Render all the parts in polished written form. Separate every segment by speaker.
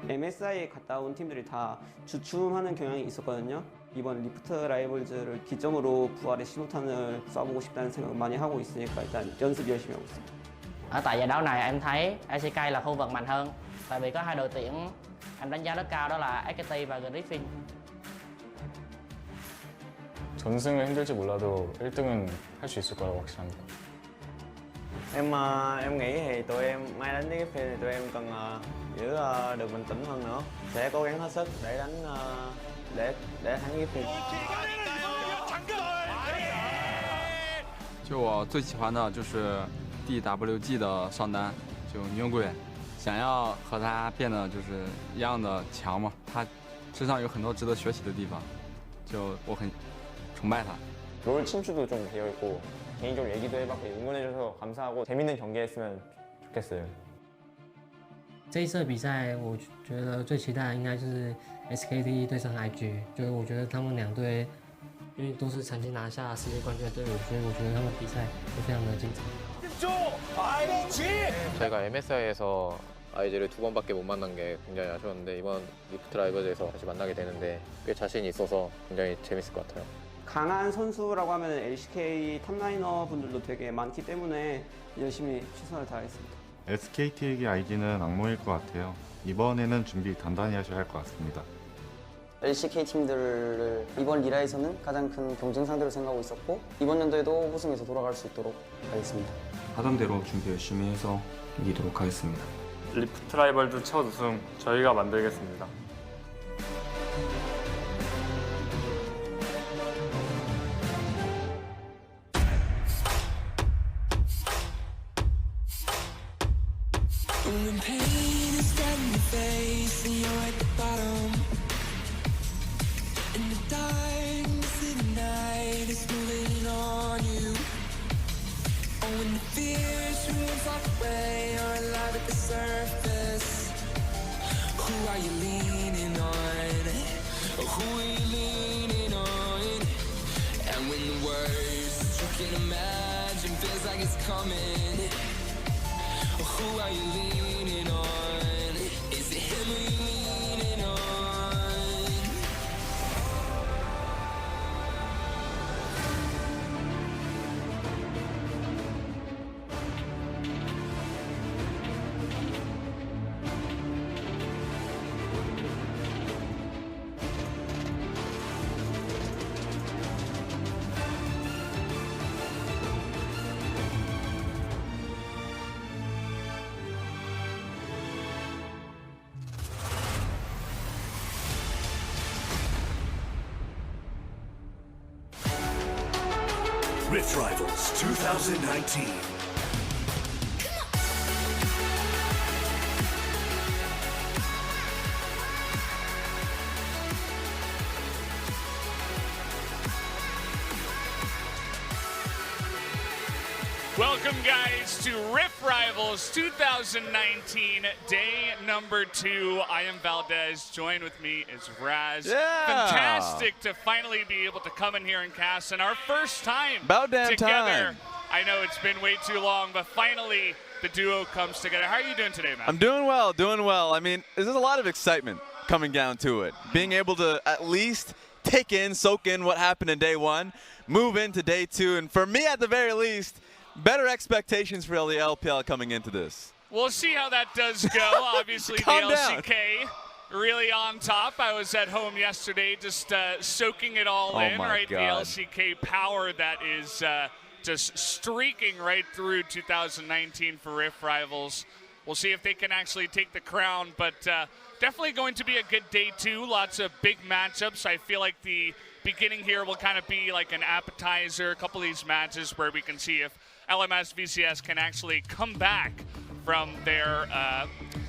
Speaker 1: MSI에 갔다 온 팀들이 다 주춤하는 경향이 있었거든요. 이번 리프트 라이벌즈를 기점으로 부활의 신호탄을 쏴보고 싶다는 생각을 많이 하고 있으니까 일단 연습 열심히 하고 있습니다.
Speaker 2: Ở tại giải đấu này em thấy LCK là khu vực mạnh hơn, tại vì có hai đội tuyển em đánh giá rất cao, đó là SKT và Griffin.
Speaker 3: 전승은 힘들지 몰라도 1등은 할 수 있을 거라고 확신합니다.
Speaker 4: Em nghĩ thì tụi em mai đánh với cái phiên thì tụi em cần giữ được bình tĩnh hơn nữa. Sẽ cố gắng hết sức để đánh để thắng cái phiên.
Speaker 5: 就我最喜欢的就是 DWG 的上单，就牛鬼，想要和他变得就是一样的强嘛。他身上有很多值得学习的地方，就我很崇拜他。
Speaker 4: 롤 친추도 좀 되어 있고 개인적으로 얘기도 해봤고 응원해줘서 감사하고 재밌는 경기 했으면 좋겠어요.
Speaker 6: 这一次的比赛，我觉得最期待的应该就是 SKT 对上 IG，就是我觉得他们两队因为都是曾经拿下世界冠军的队伍，所以我觉得他们比赛会非常的精彩。
Speaker 7: 저희가 MSI에서 IG를 2번밖에 못 만난 게 굉장히 아쉬웠는데 이번 리프트 라이벌즈에서 다시 만나게 되는데 꽤 자신이 있어서 굉장히 재밌을 것 같아요.
Speaker 1: 강한 선수라고 하면 LCK 탑라이너 분들도 되게 많기 때문에 열심히 최선을 다하겠습니다.
Speaker 8: SKT에게 IG는 악몽일 것 같아요. 이번에는 준비 단단히 하셔야 할 것 같습니다.
Speaker 9: LCK 팀들을 이번 리라에서는 가장 큰 경쟁 상대로 생각하고 있었고 이번 연도에도 우승해서 돌아갈 수 있도록 하겠습니다.
Speaker 10: 하던 대로 준비 열심히 해서 이기도록 하겠습니다.
Speaker 3: 리프트 라이벌즈 첫 우승 저희가 만들겠습니다.
Speaker 11: When pain is staring in your face and you're at the bottom, and the darkness of the night is moving on you. Oh, when the fears ruins walk away, you're alive at the surface. Who are you leaning on? Who are you leaning on? And when the worst you can imagine feels like it's coming, who are you leaning on? Is it him or you leaning on?
Speaker 12: Rift Rivals 2019.
Speaker 13: Welcome, guys, to Rift Rivals 2019, day number 2. I am Valdez. Joined with me is Raz.
Speaker 14: Yeah.
Speaker 13: Fantastic to finally be able to come in here and cast, and our first time
Speaker 14: About damn
Speaker 13: together.
Speaker 14: time.
Speaker 13: I know it's been way too long, but finally the duo comes together. How are you doing today, man?
Speaker 14: I'm doing well, doing well. I mean, there's a lot of excitement coming down to it. Being able to at least take in, soak in what happened in day 1, move into day 2, and for me at the very least, better expectations for the LPL coming into this.
Speaker 13: We'll see how that does go. Obviously, the
Speaker 14: Calm down.
Speaker 13: LCK really on top. I was at home yesterday just soaking it all
Speaker 14: Oh
Speaker 13: in,
Speaker 14: my
Speaker 13: right?
Speaker 14: God.
Speaker 13: The LCK power that is just streaking right through 2019 for Rift Rivals. We'll see if they can actually take the crown, but definitely going to be a good day 2. Lots of big matchups. I feel like the beginning here will kind of be like an appetizer, a couple of these matches where we can see if LMS VCS can actually come back from their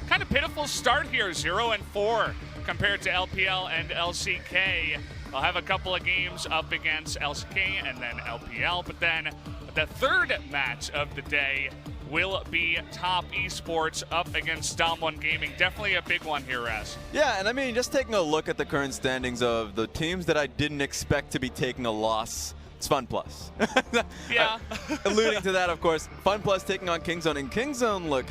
Speaker 13: kind of pitiful start here, 0-4 compared to LPL and LCK. They'll have a couple of games up against LCK and then LPL, but then the third match of the day will be Top Esports up against Dom1 Gaming. Definitely a big one here, Raz.
Speaker 14: Yeah, and I mean, just taking a look at the current standings of the teams that I didn't expect to be taking a loss it's Fun Plus.
Speaker 13: Yeah.
Speaker 14: Alluding to that, of course, Fun Plus taking on Kingzone, and Kingzone look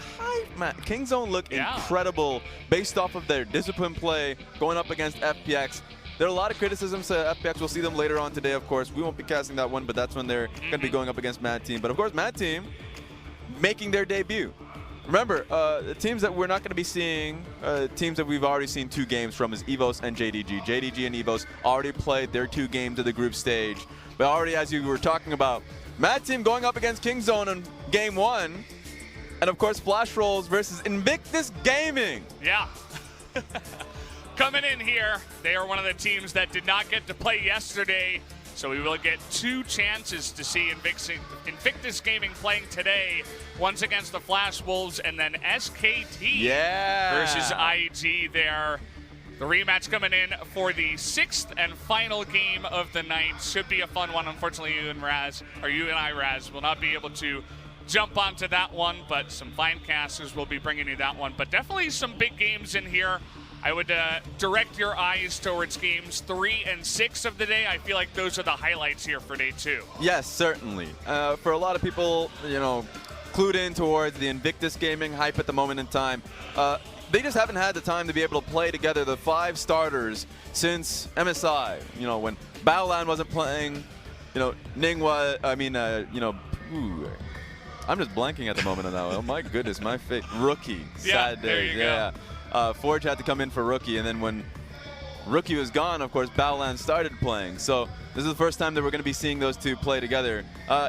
Speaker 14: Kingzone look incredible based off of their discipline play going up against FPX. There are a lot of criticisms to FPX. We'll see them later on today, of course. We won't be casting that one, but that's when they're going to be going up against Mad Team. But of course, Mad Team making their debut. Remember, the teams that we're not going to be seeing, teams that we've already seen 2 games from is EVOS and JDG. JDG and EVOS already played their 2 games of the group stage. But already, as you were talking about, Mad Team going up against Kingzone in game 1. And of course, Flash Rolls versus Invictus Gaming.
Speaker 13: Yeah. Coming in here, they are one of the teams that did not get to play yesterday. So we will get 2 chances to see Invictus Gaming playing today. Once against the Flash Wolves and then SKT versus IG there. The rematch coming in for the 6th and final game of the night. Should be a fun one. Unfortunately, you and I, Raz, will not be able to jump onto that one, but some fine casters will be bringing you that one. But definitely some big games in here. I would direct your eyes towards games 3 and 6 of the day. I feel like those are the highlights here for day 2.
Speaker 14: Yes, certainly. For a lot of people, clued in towards the Invictus Gaming hype at the moment in time, they just haven't had the time to be able to play together the 5 starters since MSI. When Battleland wasn't playing, Ningwa, I'm just blanking at the moment on that one. Oh my goodness, my face. Rookie. Sad day.
Speaker 13: Go.
Speaker 14: Forge had to come in for Rookie, and then when Rookie was gone, of course, Battleland started playing. So this is the first time that we're going to be seeing those 2 play together.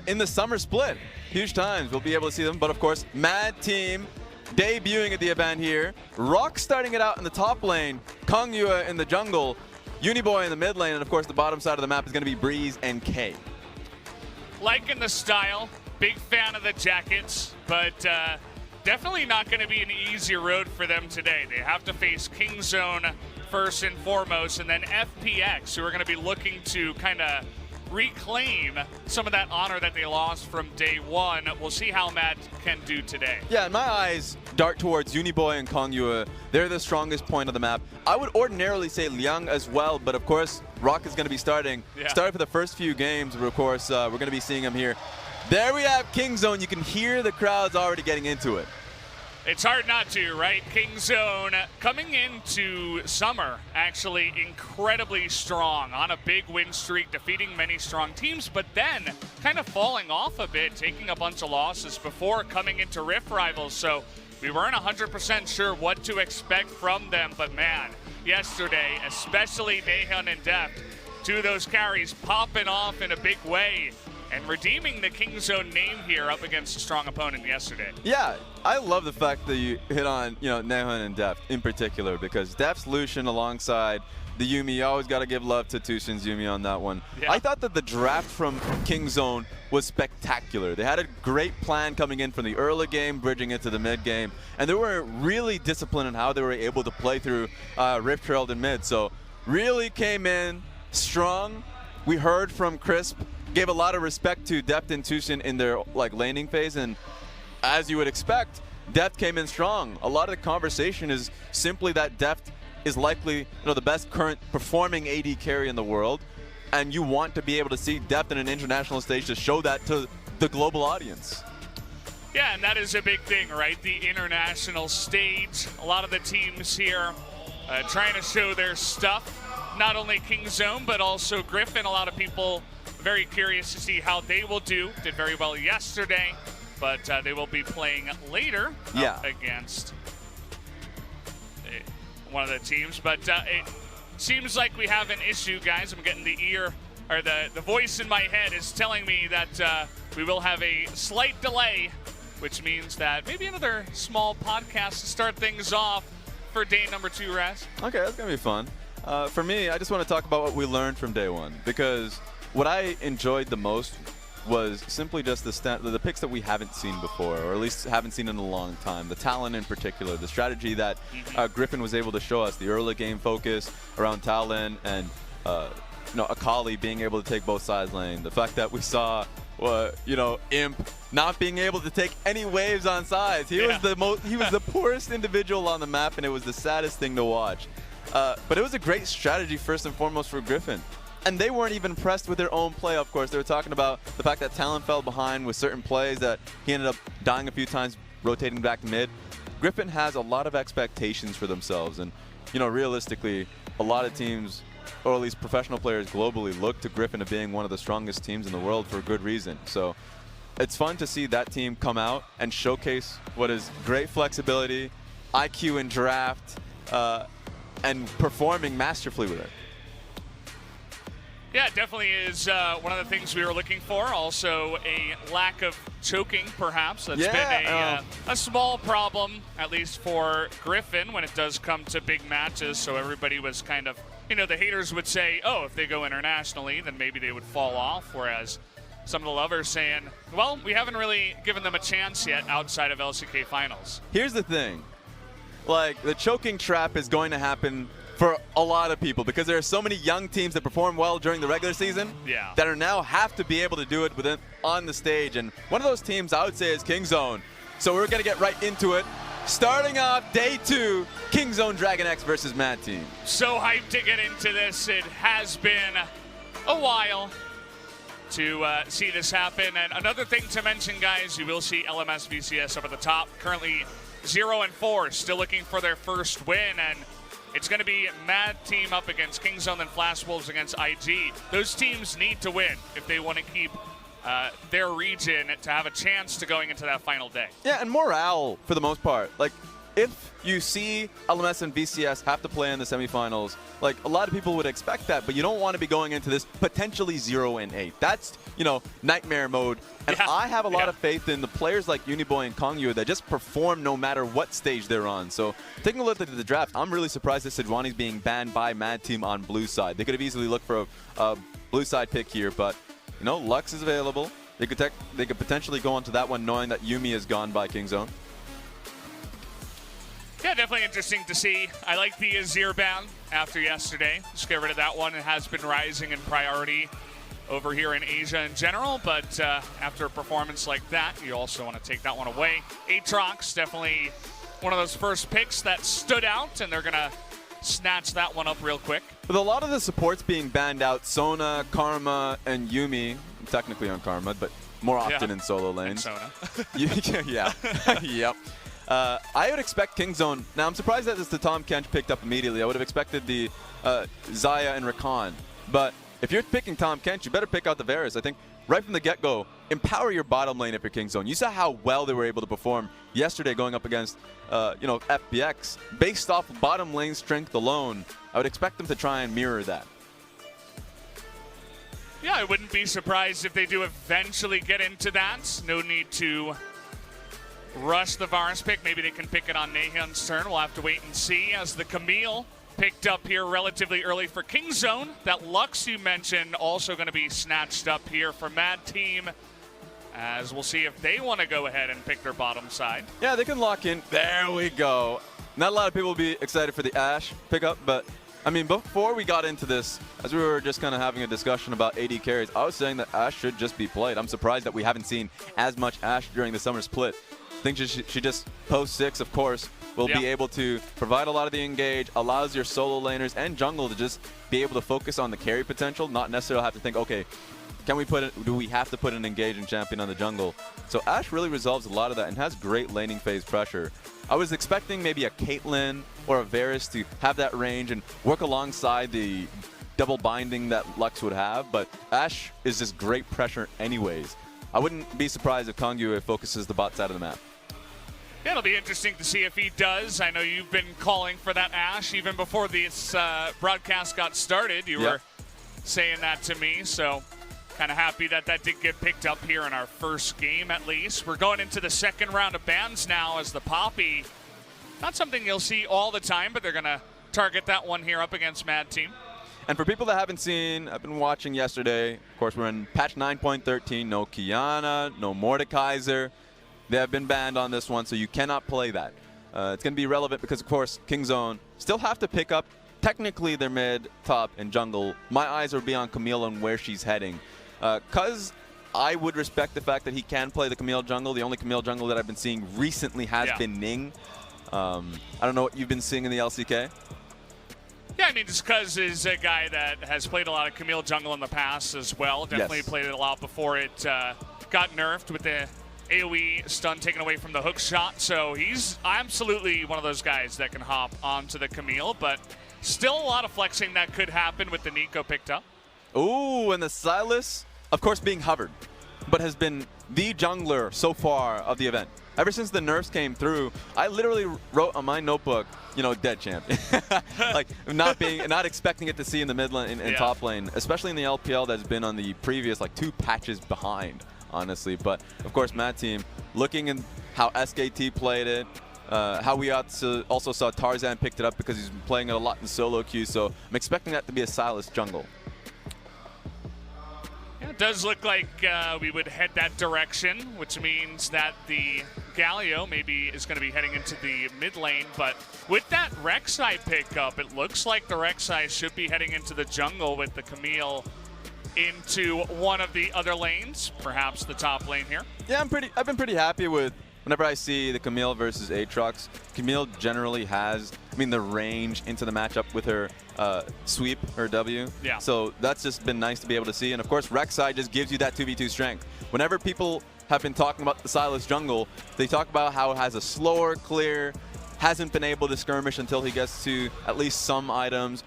Speaker 14: In the summer split, huge times. We'll be able to see them. But of course, Mad Team debuting at the event here. Rock starting it out in the top lane. Kongyue in the jungle. Uniboy in the mid lane. And of course, the bottom side of the map is going to be Breeze and K.
Speaker 13: Liking the style. Big fan of the jackets. But definitely not going to be an easy road for them today. They have to face Kingzone first and foremost, and then FPX, who are going to be looking to kind of reclaim some of that honor that they lost from day 1. We'll see how Mad can do today.
Speaker 14: Yeah, in my eyes, dart towards Uniboy and Kongyue. They're the strongest point of the map. I would ordinarily say Liang as well, but of course, Rock is going to be starting for the first few games. Of course, we're going to be seeing him here. There we have Kingzone. You can hear the crowds already getting into it.
Speaker 13: It's hard not to, right? Kingzone coming into summer actually incredibly strong on a big win streak, defeating many strong teams, but then kind of falling off a bit, taking a bunch of losses before coming into Rift Rivals. So we weren't 100% sure what to expect from them, but man, yesterday, especially Naehyun and Deft, 2 of those carries popping off in a big way and redeeming the Kingzone name here up against a strong opponent yesterday.
Speaker 14: Yeah, I love the fact that you hit on, Naehyun and Deft in particular, because Deft's Lucian alongside the Yuumi. You always got to give love to Tushin's Yuumi on that one. Yeah. I thought that the draft from Kingzone was spectacular. They had a great plan coming in from the early game, bridging into the mid game, and they were really disciplined in how they were able to play through Rift Trailed in mid. So really came in strong. We heard from Crisp, gave a lot of respect to Deft and Tushin in their laning phase, and as you would expect, Deft came in strong. A lot of the conversation is simply that Deft is likely the best current performing AD carry in the world, and you want to be able to see Deft in an international stage to show that to the global audience.
Speaker 13: Yeah, and that is a big thing, right? The international stage. A lot of the teams here trying to show their stuff. Not only Kingzone, but also Griffin. A lot of people very curious to see how they will do. Did very well yesterday, but they will be playing later against one of the teams. But it seems like we have an issue, guys. I'm getting the voice in my head is telling me that we will have a slight delay, which means that maybe another small podcast to start things off for day number 2, Raz.
Speaker 14: Okay, that's going to be fun. For me, I just want to talk about what we learned from day 1, because what I enjoyed the most was simply just the picks that we haven't seen before, or at least haven't seen in a long time. The talent in particular, the strategy that Griffin was able to show us, the early game focus around Talon, and Akali being able to take both sides lane. The fact that we saw, Imp not being able to take any waves on sides. He was the poorest individual on the map, and it was the saddest thing to watch. But it was a great strategy first and foremost for Griffin. And they weren't even impressed with their own play, of course. They were talking about the fact that Talon fell behind with certain plays, that he ended up dying a few times, rotating back to mid. Griffin has a lot of expectations for themselves. And, you know, realistically, a lot of teams, or at least professional players globally, look to Griffin as being one of the strongest teams in the world for good reason. So it's fun to see that team come out and showcase what is great flexibility, IQ in draft, and performing masterfully with it.
Speaker 13: Yeah, it definitely is one of the things we were looking for. Also, a lack of choking, perhaps. That's been a small problem, at least for Griffin, when it does come to big matches. So everybody was kind of, you know, the haters would say, oh, if they go internationally, then maybe they would fall off. Whereas some of the lovers saying, well, we haven't really given them a chance yet outside of LCK finals.
Speaker 14: Here's the thing. Like, the choking trap is going to happen for a lot of people because there are so many young teams that perform well during the regular season that are now have to be able to do it on the stage. And one of those teams I would say is Kingzone. So we're going to get right into it. Starting off day 2, Kingzone Dragon X versus Mad Team.
Speaker 13: So hyped to get into this. It has been a while to see this happen. And another thing to mention, guys, you will see LMS VCS up at the top. Currently 0-4, still looking for their first win. And it's going to be Mad Team up against Kingzone and Flash Wolves against IG. Those teams need to win if they want to keep their region to have a chance to going into that final day.
Speaker 14: Yeah, and morale for the most part. Like, if you see LMS and VCS have to play in the semifinals, like, a lot of people would expect that, but you don't want to be going into this potentially 0-8. That's, you know, nightmare mode. And I have a lot of faith in the players like Uniboy and Kongyu that just perform no matter what stage they're on. So, taking a look at the draft, I'm really surprised that Sejuani's being banned by Mad Team on blue side. They could have easily looked for a blue side pick here, but, you know, Lux is available. They could potentially go onto that one knowing that Yuumi is gone by Kingzone.
Speaker 13: Yeah, definitely interesting to see. I like the Azir ban after yesterday. Just get rid of that one. It has been rising in priority over here in Asia in general, but after a performance like that, you also want to take that one away. Aatrox, definitely one of those first picks that stood out, and they're going to snatch that one up real quick.
Speaker 14: With a lot of the supports being banned out, Sona, Karma, and Yuumi, technically on Karma, but more often in solo lanes.
Speaker 13: And Sona.
Speaker 14: Yeah. Yep. I would expect Kingzone. Now, I'm surprised that it's the Tahm Kench picked up immediately. I would have expected the Xayah and Rakan. But if you're picking Tahm Kench, you better pick out the Varus. I think right from the get-go, empower your bottom lane if you're Kingzone. You saw how well they were able to perform yesterday going up against, you know, FPX. Based off of bottom lane strength alone, I would expect them to try and mirror that.
Speaker 13: Yeah, I wouldn't be surprised if they do eventually get into that. No need to rush the Varus pick. Maybe they can pick it on Nahyun's turn. We'll have to wait and see as the Camille picked up here relatively early for Kingzone. That Lux you mentioned also going to be snatched up here for Mad Team, as we'll see if they want to go ahead and pick their bottom side.
Speaker 14: Yeah, they can lock in. There we go. Not a lot of people will be excited for the Ashe pickup, but I mean, before we got into this, as we were just kind of having a discussion about AD carries, I was saying that Ashe should just be played. I'm surprised that we haven't seen as much Ashe during the summer split. I think she just post-6, of course, will be able to provide a lot of the engage, allows your solo laners and jungle to just be able to focus on the carry potential, not necessarily have to think, okay, do we have to put an engaging champion on the jungle? So Ashe really resolves a lot of that and has great laning phase pressure. I was expecting maybe a Caitlyn or a Varus to have that range and work alongside the double binding that Lux would have, but Ashe is just great pressure anyways. I wouldn't be surprised if Kongyu focuses the bot side of the map.
Speaker 13: Yeah, it'll be interesting to see if he does. I know you've been calling for that Ashe even before this broadcast got started. You were saying that to me, so kind of happy that that did get picked up here in our first game at least. We're going into the second round of bans now as the Poppy. Not something you'll see all the time, but they're going to target that one here up against Mad Team.
Speaker 14: And for people that haven't seen, I've been watching yesterday. Of course, we're in patch 9.13. No Kiana, no Mordekaiser. They have been banned on this one, so you cannot play that. It's going to be relevant because, of course, Kingzone still have to pick up technically their mid, top, and jungle. My eyes will be on Camille and where she's heading. Because I would respect the fact that he can play the Camille jungle. The only Camille jungle that I've been seeing recently has been Ning. I don't know what you've been seeing in the LCK.
Speaker 13: Yeah, I mean, just because is a guy that has played a lot of Camille jungle in the past as well. Definitely
Speaker 14: Yes.
Speaker 13: played it a lot before it got nerfed with the AoE stun taken away from the hook shot. So he's absolutely one of those guys that can hop onto the Camille, but still a lot of flexing that could happen with the Nico picked up.
Speaker 14: Ooh, and the Sylas, of course, being hovered, but has been the jungler so far of the event. Ever since the nerfs came through, I literally wrote on my notebook, you know, dead champion. Like not expecting it to see in the mid lane and top lane, especially in the LPL that's been on the previous like 2 patches behind, honestly. But of course, Mad Team looking in how SKT played it, how we also saw Tarzan picked it up because he's been playing it a lot in solo queue. So I'm expecting that to be a Sylas jungle.
Speaker 13: Yeah, it does look like we would head that direction, which means that the Galio maybe is going to be heading into the mid lane. But with that Rek'Sai pickup, it looks like the Rek'Sai should be heading into the jungle with the Camille into one of the other lanes, perhaps the top lane here.
Speaker 14: Yeah, I've been pretty happy with whenever I see the Camille versus Aatrox. Camille generally has, the range into the matchup with her sweep, her W.
Speaker 13: Yeah.
Speaker 14: So that's just been nice to be able to see. And of course, Rek'Sai just gives you that 2v2 strength. Whenever people have been talking about the Sylas jungle, they talk about how it has a slower clear, hasn't been able to skirmish until he gets to at least some items.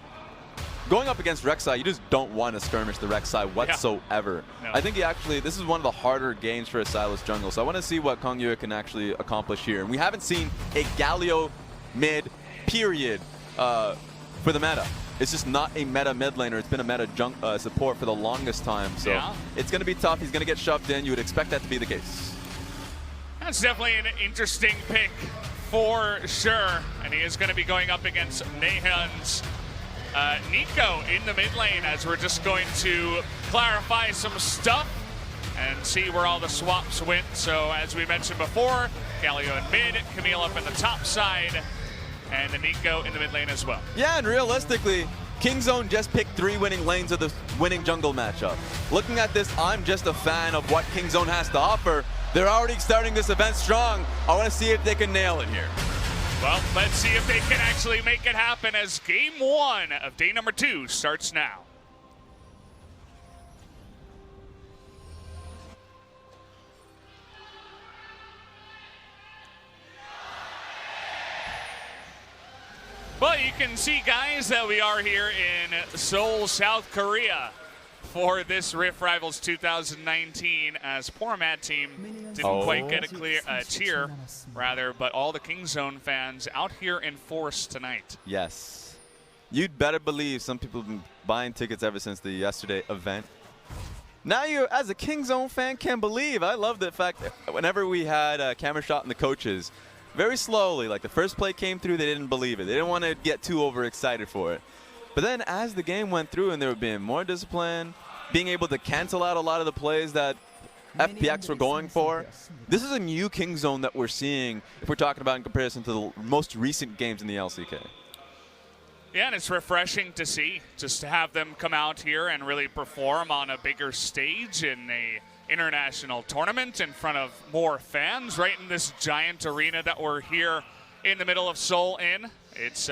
Speaker 14: Going up against Rek'Sai, you just don't want to skirmish the Rek'Sai whatsoever.
Speaker 13: Yeah. No.
Speaker 14: I think this is one of the harder games for a Sylas jungle, so I want to see what Kongyue can actually accomplish here. And we haven't seen a Galio mid, period, for the meta. It's just not a meta mid laner. It's been a meta support for the longest time, so it's going to be tough. He's going to get shoved in. You would expect that to be the case.
Speaker 13: That's definitely an interesting pick for sure. And he is going to be going up against Nahun's Nico in the mid lane, as we're just going to clarify some stuff and see where all the swaps went. So as we mentioned before, Galio in mid, Camille up in the top side, and the Nico in the mid lane as well.
Speaker 14: Yeah, and realistically, Kingzone just picked 3 winning lanes of the winning jungle matchup. Looking at this, I'm just a fan of what Kingzone has to offer. They're already starting this event strong. I want to see if they can nail it here.
Speaker 13: Well, let's see if they can actually make it happen as game 1 of day number 2 starts now. Well, you can see, guys, that we are here in Seoul, South Korea for this Rift Rivals 2019, as poor Mad Team didn't quite get a cheer, but all the Kingzone fans out here in force tonight.
Speaker 14: Yes. You'd better believe some people have been buying tickets ever since the yesterday event. Now you, as a Kingzone fan, can believe. I love the fact that whenever we had a camera shot in the coaches, very slowly, like the first play came through, they didn't believe it. They didn't want to get too overexcited for it. But then as the game went through and they were being more disciplined, being able to cancel out a lot of the plays that FPX were going for, this is a new Kingzone that we're seeing if we're talking about in comparison to the most recent games in the LCK.
Speaker 13: Yeah, and it's refreshing to see, just to have them come out here and really perform on a bigger stage in a international tournament in front of more fans, right in this giant arena that we're here in the middle of Seoul in. It's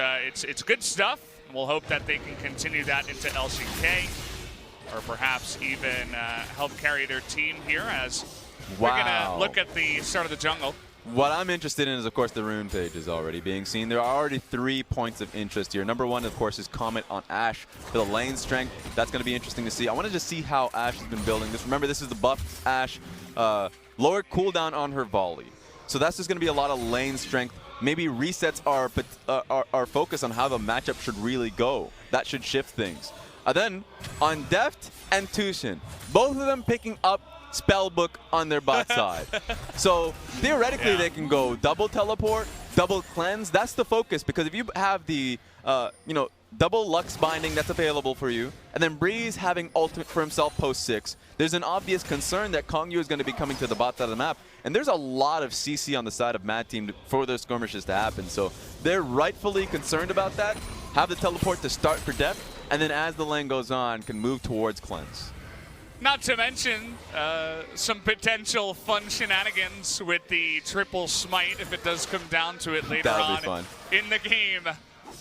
Speaker 13: good stuff. We'll hope that they can continue that into LCK, or perhaps even help carry their team here, as we're going to look at the start of the jungle.
Speaker 14: What I'm interested in is, of course, the rune pages already being seen. There are already 3 points of interest here. Number 1, of course, is Comment on Ashe for the lane strength. That's going to be interesting to see. I want to just see how Ashe has been building this. Remember, this is the buff Ashe. Lower cooldown on her volley. So that's just going to be a lot of lane strength. Maybe resets our focus on how the matchup should really go. That should shift things. Then on Deft and Tushin, both of them picking up Spellbook on their bot side. So theoretically they can go double teleport, double cleanse. That's the focus, because if you have the double Lux binding that's available for you, and then Breeze having ultimate for himself post 6, there's an obvious concern that Kongyue is going to be coming to the bot side of the map, and there's a lot of CC on the side of Mad Team for those skirmishes to happen. So they're rightfully concerned about that. Have the teleport to start for Deft, and then as the lane goes on, can move towards cleanse.
Speaker 13: Not to mention some potential fun shenanigans with the triple smite if it does come down to it later on in the game.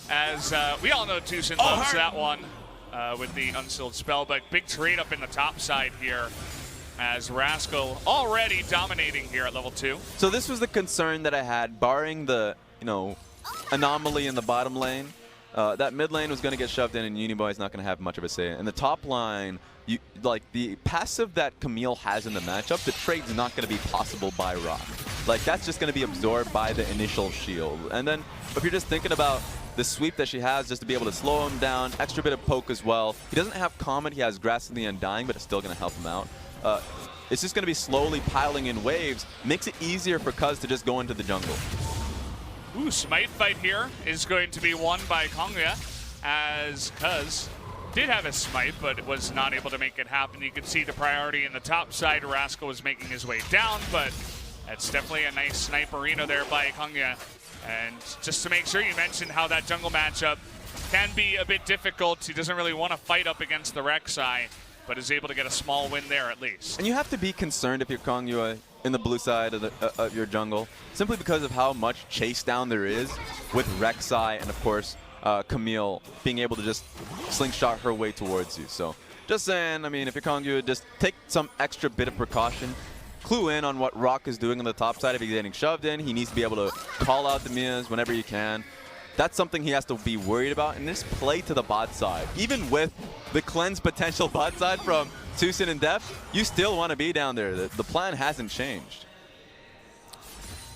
Speaker 13: as we all know Tucson loves that one with the Unsealed Spell, but big trade up in the top side here as Rascal already dominating here at level 2.
Speaker 14: So this was the concern that I had, barring the, anomaly in the bottom lane. That mid lane was going to get shoved in, and Uniboy is not going to have much of a say. In the top line, the passive that Camille has in the matchup, the trade's not going to be possible by Rock. Like, that's just going to be absorbed by the initial shield. And then, if you're just thinking about the sweep that she has just to be able to slow him down, extra bit of poke as well. He doesn't have Comet, he has Grass of the Undying, but it's still going to help him out. It's just going to be slowly piling in waves, makes it easier for Cuz to just go into the jungle.
Speaker 13: Ooh, Smite fight here is going to be won by Kongya, as Cuz did have a Smite, but was not able to make it happen. You can see the priority in the top side. Rascal was making his way down, but that's definitely a nice sniperino there by Kongya. And just to make sure, you mentioned how that jungle matchup can be a bit difficult. He doesn't really want to fight up against the Rek'Sai, but is able to get a small win there at least.
Speaker 14: And you have to be concerned if you're Kongya in the blue side of your jungle, simply because of how much chase down there is with Rek'Sai and, of course, Camille being able to just slingshot her way towards you. So just saying, I mean, if you're Kongya, just take some extra bit of precaution. Clue in on what Rock is doing on the top side. If he's getting shoved in, he needs to be able to call out the Mias whenever he can. That's something he has to be worried about, and just play to the bot side. Even with the cleanse potential bot side from Tucson and Def, you still want to be down there. The plan hasn't changed.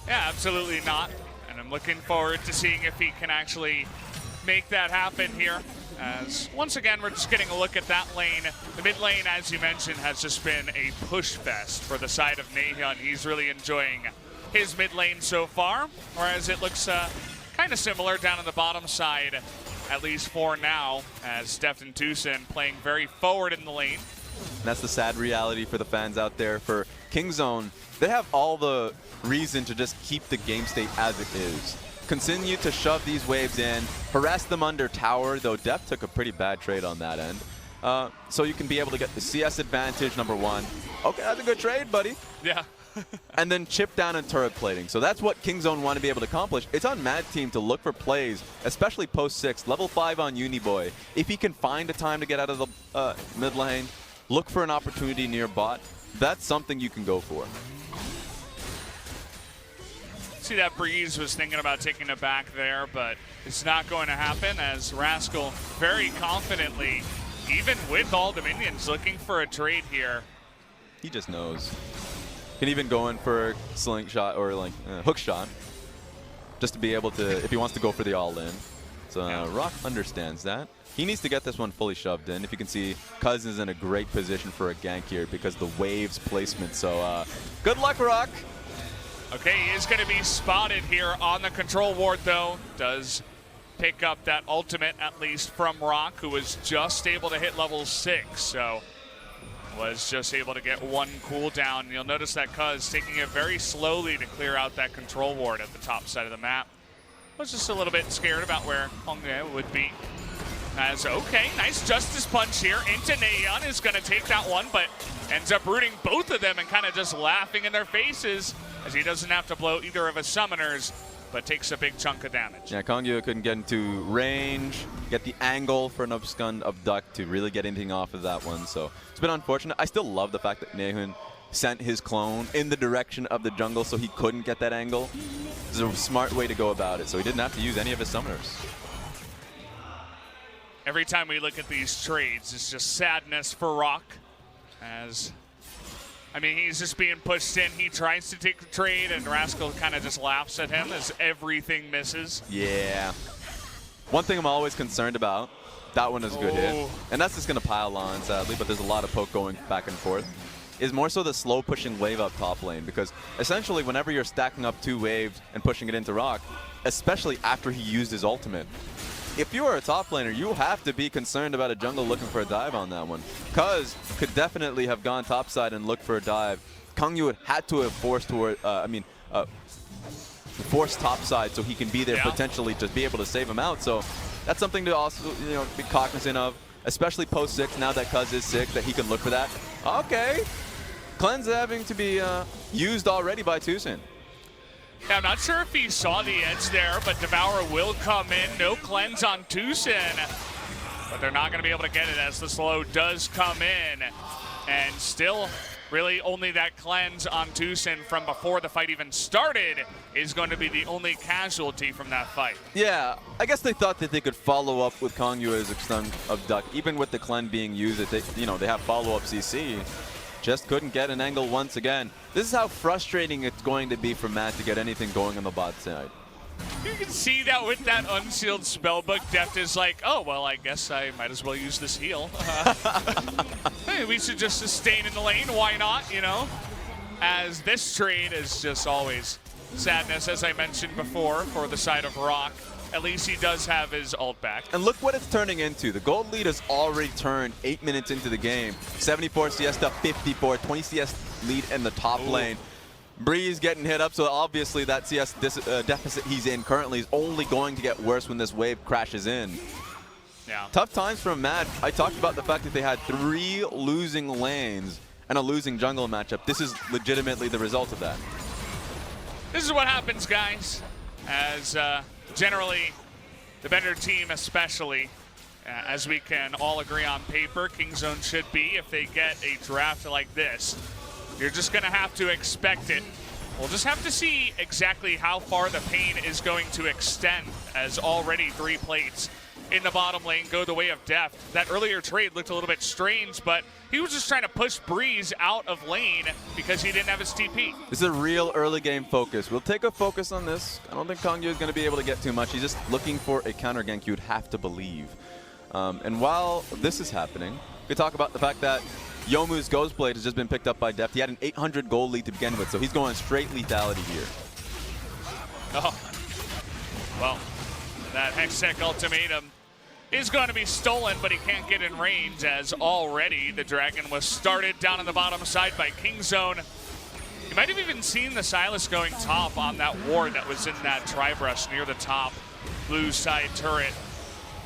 Speaker 13: Yeah, absolutely not. And I'm looking forward to seeing if he can actually make that happen here. As once again, we're just getting a look at that lane. The mid lane, as you mentioned, has just been a push fest for the side of Naehyun. He's really enjoying his mid lane so far, whereas it looks kind of similar down on the bottom side, at least for now, as Deft and Tucson playing very forward in the lane.
Speaker 14: And that's the sad reality for the fans out there. For Kingzone, they have all the reason to just keep the game state as it is. Continue to shove these waves in, harass them under tower, though Def took a pretty bad trade on that end. So you can be able to get the CS advantage, number one. Okay, that's a good trade, buddy.
Speaker 13: Yeah.
Speaker 14: And then chip down and turret plating. So that's what Kingzone want to be able to accomplish. It's on Mad Team to look for plays, especially post 6, level 5 on Uniboy. If he can find a time to get out of the mid lane, look for an opportunity near bot, that's something you can go for.
Speaker 13: See that Breeze was thinking about taking it back there, but it's not going to happen as Rascal very confidently, even with all the minions, looking for a trade here.
Speaker 14: He just knows. Can even go in for a slingshot or like hook shot, just to be able to, if he wants to go for the all-in. So Rock understands that. He needs to get this one fully shoved in. If you can see, Cuz is in a great position for a gank here because the waves placement. So good luck, Rock.
Speaker 13: Okay, he is going to be spotted here on the control ward, though. Does pick up that ultimate, at least from Rock, who was just able to hit level 6. So was just able to get one cooldown. You'll notice that Cuz taking it very slowly to clear out that control ward at the top side of the map. Was just a little bit scared about where Hongdae would be. As, okay, nice Justice Punch here into Naehyun, is going to take that one, but ends up rooting both of them and kind of just laughing in their faces as he doesn't have to blow either of his summoners, but takes a big chunk of damage.
Speaker 14: Yeah, Kongya couldn't get into range, get the angle for an upskun abduct to really get anything off of that one, so it's been unfortunate. I still love the fact that Naehyun sent his clone in the direction of the jungle so he couldn't get that angle. It's a smart way to go about it, so he didn't have to use any of his summoners.
Speaker 13: Every time we look at these trades, it's just sadness for Rock. As, I mean, he's just being pushed in. He tries to take the trade, and Rascal kind of just laughs at him as everything misses.
Speaker 14: Yeah. One thing I'm always concerned about, that one is a good hit. And that's just going to pile on, sadly, but there's a lot of poke going back and forth. Is more so the slow pushing wave up top lane, because essentially whenever you're stacking up 2 waves and pushing it into Rock, especially after he used his ultimate, if you are a top laner, you have to be concerned about a jungle looking for a dive on that one. Cuz could definitely have gone topside and looked for a dive. Kongyu had to have forced toward, forced topside so he can be there potentially to be able to save him out. So that's something to also, be cognizant of, especially post 6. Now that Cuz is 6, that he can look for that. Okay, cleanse having to be used already by Tucson.
Speaker 13: Yeah, I'm not sure if he saw the edge there, but Devour will come in. No cleanse on Tucson, but they're not going to be able to get it as the slow does come in. And still, really only that cleanse on Tucson from before the fight even started is going to be the only casualty from that fight.
Speaker 14: Yeah, I guess they thought that they could follow up with Kongyue's extent of duck, even with the cleanse being used. That they have follow-up CC. Just couldn't get an angle once again. This is how frustrating it's going to be for Matt to get anything going on the bot side.
Speaker 13: You can see that with that unsealed spellbook, Deft is like, oh, well, I guess I might as well use this heal. Hey, we should just sustain in the lane. Why not, you know? As this trade is just always sadness, as I mentioned before, for the side of Rock. At least he does have his ult back.
Speaker 14: And look what it's turning into. The gold lead has already turned 8 minutes into the game. 74 CS to 54, 20 CS lead in the top lane. Breeze getting hit up, so obviously that CS deficit he's in currently is only going to get worse when this wave crashes in.
Speaker 13: Yeah.
Speaker 14: Tough times from Mad. I talked about the fact that they had 3 losing lanes and a losing jungle matchup. This is legitimately the result of that.
Speaker 13: This is what happens, guys, as generally the better team especially, as we can all agree on paper, Kingzone should be if they get a draft like this. You're just going to have to expect it. We'll just have to see exactly how far the pain is going to extend, as already 3 plates in the bottom lane go the way of Deft. That earlier trade looked a little bit strange, but he was just trying to push Breeze out of lane because he didn't have his TP.
Speaker 14: This is a real early game focus. We'll take a focus on this. I don't think Kongyue is going to be able to get too much. He's just looking for a counter gank, you'd have to believe. And while this is happening, we could talk about the fact that Youmu's Ghost Blade has just been picked up by Deft. He had an 800 gold lead to begin with, so he's going straight lethality here.
Speaker 13: Oh, well, that Hextech ultimatum is going to be stolen, but he can't get in range, as already the Dragon was started down on the bottom side by Kingzone. You might have even seen the Silas going top on that ward that was in that Tri-Brush near the top blue side turret.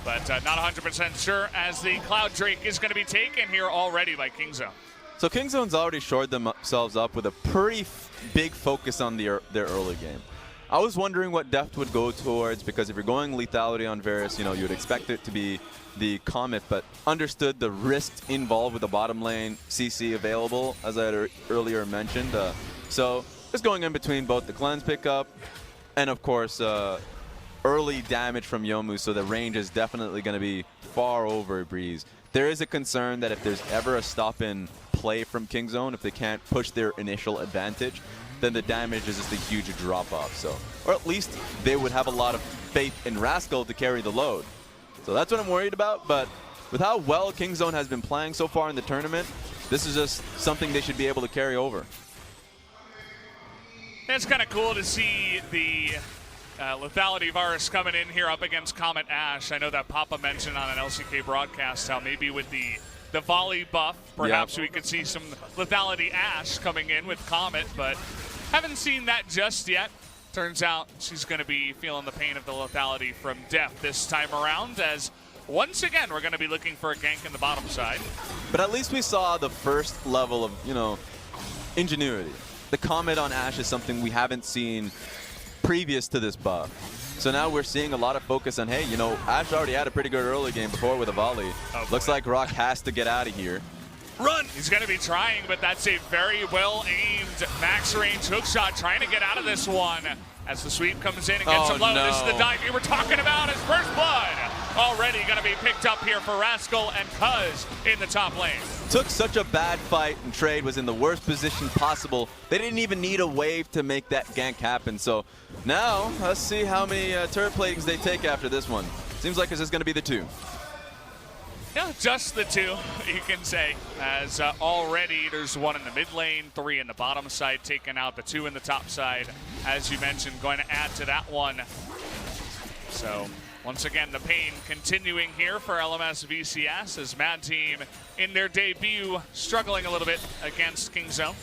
Speaker 13: But not 100% sure, as the Cloud Drake is going to be taken here already by Kingzone.
Speaker 14: So Kingzone's already shored themselves up with a pretty big focus on their early game. I was wondering what Deft would go towards, because if you're going lethality on Varus, you know, you'd expect it to be the Comet, but understood the risks involved with the bottom lane CC available, as I had earlier mentioned. So just going in between both the cleanse pickup and, of course, early damage from Youmu, so the range is definitely going to be far over Breeze. There is a concern that if there's ever a stop in play from Kingzone, if they can't push their initial advantage, then the damage is just a huge drop-off. So, or at least they would have a lot of faith in Rascal to carry the load. So that's what I'm worried about, but with how well Kingzone has been playing so far in the tournament, this is just something they should be able to carry over.
Speaker 13: It's kind of cool to see the lethality Varus coming in here up against Comet Ash. I know that Papa mentioned on an LCK broadcast how maybe with the volley buff, perhaps we could see some lethality Ash coming in with Comet, but haven't seen that just yet. Turns out she's going to be feeling the pain of the lethality from Deft this time around, as once again we're going to be looking for a gank in the bottom side.
Speaker 14: But at least we saw the first level of, you know, ingenuity. The Comet on Ash is something we haven't seen previous to this buff. So now we're seeing a lot of focus on, hey, you know, Ash already had a pretty good early game before with a volley.
Speaker 13: Oh,
Speaker 14: looks like Rock has to get out of here.
Speaker 13: Run! He's going to be trying, but that's a very well-aimed max-range hookshot, trying to get out of this one as the sweep comes in and gets him low.
Speaker 14: No.
Speaker 13: This is the dive you were talking about. His first blood already going to be picked up here for Rascal and Cuz in the top lane.
Speaker 14: Took such a bad fight, and Trade was in the worst position possible. They didn't even need a wave to make that gank happen. So now let's see how many turret platings they take after this one. Seems like this is going to be the 2.
Speaker 13: Yeah, just the 2, you can say, as already there's 1 in the mid lane, 3 in the bottom side, taking out the 2 in the top side. As you mentioned, going to add to that one. So once again, the pain continuing here for LMS VCS, as Mad Team in their debut struggling a little bit against Kingzone.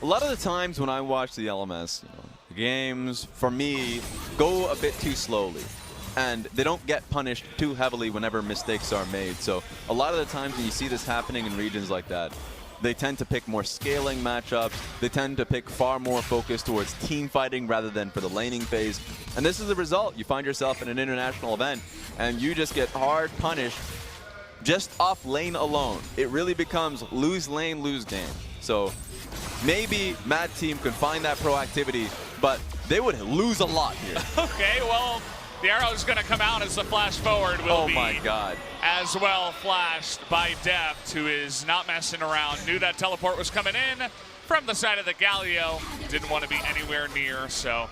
Speaker 14: A lot of the times when I watch the LMS, you know, the games, for me, go a bit too slowly. And they don't get punished too heavily whenever mistakes are made. So a lot of the times when you see this happening in regions like that, They tend to pick more scaling matchups. They tend to pick far more focus towards team fighting rather than for the laning phase. And this is the result. You find yourself in an international event and you just get hard punished just off lane alone. It really becomes lose lane, lose game. So maybe Mad Team can find that proactivity, but they would lose a lot here.
Speaker 13: Okay, well, the arrow's going to come out as the flash forward will be.
Speaker 14: Oh my God.
Speaker 13: As well flashed by Deft, who is not messing around. Knew that teleport was coming in from the side of the Galio. Didn't want to be anywhere near. So,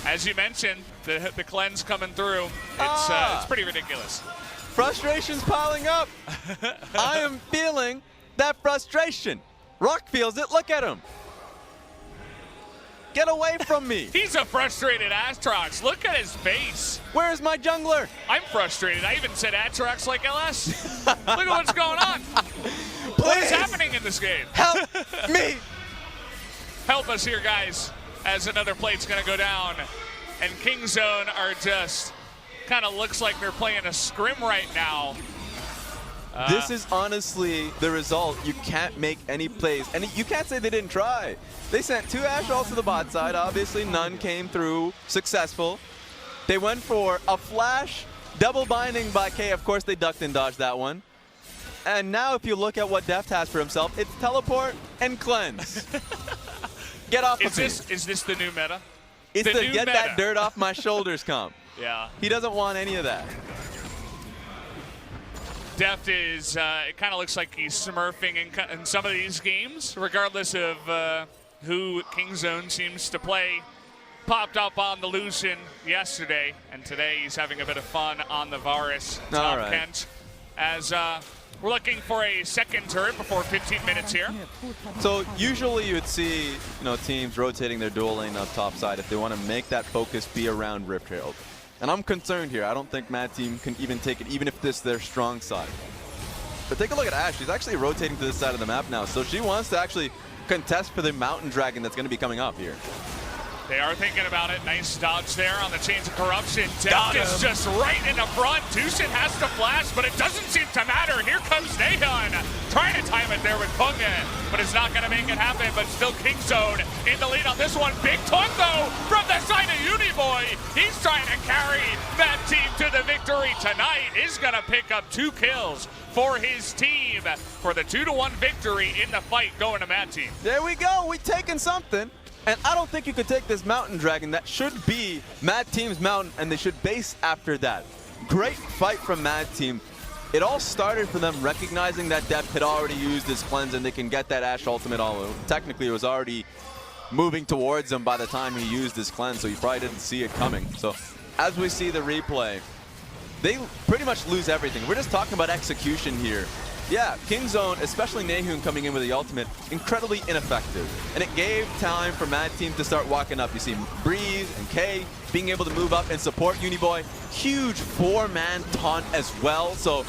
Speaker 13: as you mentioned, the cleanse coming through. It's pretty ridiculous.
Speaker 14: Frustration's piling up. I am feeling that frustration. Rock feels it. Look at him. Get away from me.
Speaker 13: He's a frustrated Atrox. Look at his face.
Speaker 14: Where's my jungler?
Speaker 13: I'm frustrated. I even said Atrox like LS. Look at what's going on.
Speaker 14: Please.
Speaker 13: What is happening in this game?
Speaker 14: Help me.
Speaker 13: Help us here, guys, as another plate's going to go down. And Kingzone are just kind of looks like they're playing a scrim right now.
Speaker 14: This is honestly the result. You can't make any plays. And you can't say they didn't try. They sent 2 Ashe ults to the bot side. Obviously, none came through successful. They went for a flash, double binding by K. Of course, they ducked and dodged that one. And now if you look at what Deft has for himself, it's teleport and cleanse. Get off of me.
Speaker 13: Is this the new meta?
Speaker 14: It's the
Speaker 13: new
Speaker 14: get
Speaker 13: meta.
Speaker 14: that dirt off my shoulders comp.
Speaker 13: Yeah.
Speaker 14: He doesn't want any of that.
Speaker 13: Deft is, it kind of looks like he's smurfing in some of these games, regardless of who Kingzone seems to play. Popped up on the Lucian yesterday, and today he's having a bit of fun on the Varus. Tom
Speaker 14: right.
Speaker 13: Kent, as we're looking for a second turret before 15 minutes here.
Speaker 14: So usually you would see, teams rotating their dual lane up top side if they want to make that focus be around Rift Herald. And I'm concerned here. I don't think Mad Team can even take it, even if this is their strong side. But take a look at Ashe. She's actually rotating to this side of the map now. So she wants to actually contest for the Mountain Dragon that's going to be coming up here.
Speaker 13: They are thinking about it. Nice dodge there on the Chains of Corruption. Deft is just right in the front. Dushin has to flash, but it doesn't seem to matter. Here comes Nahun, trying to time it there with Pungen, but it's not going to make it happen. But still Kingzone in the lead on this one. Big taunt, though, from the side of Uniboy. He's trying to carry that team to the victory tonight. Is going to pick up 2 kills for his team for the 2-1 victory in the fight going to Mad Team.
Speaker 14: There we go. We've taken something. And I don't think you could take this Mountain Dragon. That should be Mad Team's mountain, and they should base after that. Great fight from Mad Team. It all started for them recognizing that Deft had already used his cleanse and they can get that Ashe ultimate all. Technically, it was already moving towards him by the time he used his cleanse, so he probably didn't see it coming. So as we see the replay, they pretty much lose everything. We're just talking about execution here. Yeah, Kingzone, especially Nahun coming in with the ultimate, incredibly ineffective. And it gave time for Mad Team to start walking up. You see Breeze and Kay being able to move up and support Uniboy. Huge 4-man taunt as well. So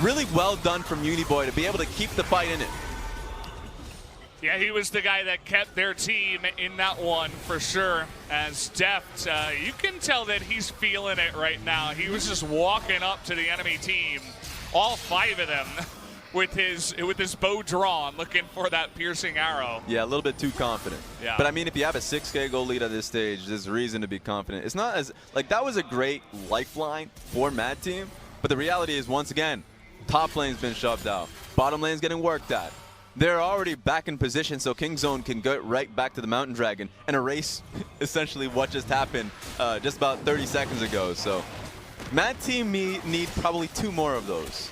Speaker 14: really well done from Uniboy to be able to keep the fight in it.
Speaker 13: Yeah, he was the guy that kept their team in that one for sure. As Deft, you can tell that he's feeling it right now. He was just walking up to the enemy team, all 5 of them, with his bow drawn, looking for that piercing arrow.
Speaker 14: Yeah, a little bit too confident.
Speaker 13: Yeah.
Speaker 14: But I mean, if you have a 6K goal lead at this stage, there's reason to be confident. It's not as, that was a great lifeline for Mad Team, but the reality is, once again, top lane's been shoved out. Bottom lane's getting worked at. They're already back in position, so Kingzone can go right back to the Mountain Dragon and erase essentially what just happened just about 30 seconds ago. So Mad Team need probably 2 more of those.